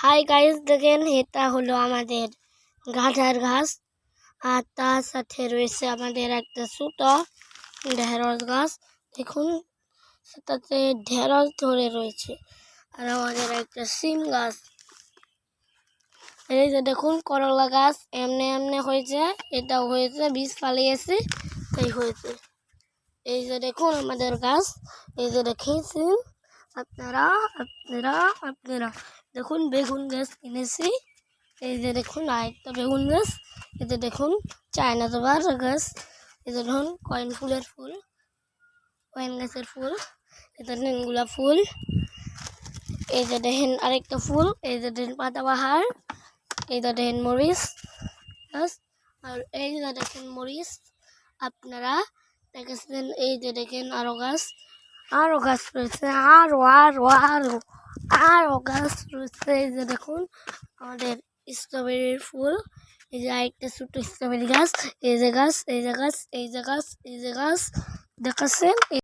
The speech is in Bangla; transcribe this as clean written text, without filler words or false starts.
হাই গাইস, দেখেন এটা হলো আমাদের গাঁদার গাছ। আর তার সাথে রয়েছে আমাদের একটা ছোট ঢেঁড়স গাছ। দেখুন সেটাতে ঢেঁড়স ধরে রয়েছে। আর আমাদের একটা সিম গাছ। এই যে দেখুন করলা গাছ এমনি এমনি হয়েছে, এটাও হয়েছে, বীজ ফালিয়েছি তাই হয়েছে। এই যে দেখুন আমাদের গাছ, এই যে দেখেছেন আপনারা আপনারা আপনারা দেখুন বেগুন গাছ কিনেছি। এই যে দেখুন আরেকটা বেগুন গাছ। এই যে দেখুন চায়না জবার গাছ। এই যে দেখুন কয়েন ফুলের ফুল, কয়েন গাছের ফুল। এই যে দেখেন গোলাপ ফুল। এই যে দেখেন আরেকটা ফুল। এই যে দেখেন পাতাবাহার। এই যে দেখেন মরিচ গাছ। আর এই যে দেখেন মরিচ আপনারা দেখেছেন। এই যে দেখেন আরো গাছ রয়েছে, আরো গাছ রয়েছে। এই যে দেখুন আমাদের স্ট্রবেরির ফুল। এই যে আরেকটা ছোট্ট স্ট্রবেরি গাছ। এই যে গাছ, এই যে গাছ, এই যে গাছ, এই যে গাছ দেখাচ্ছেন।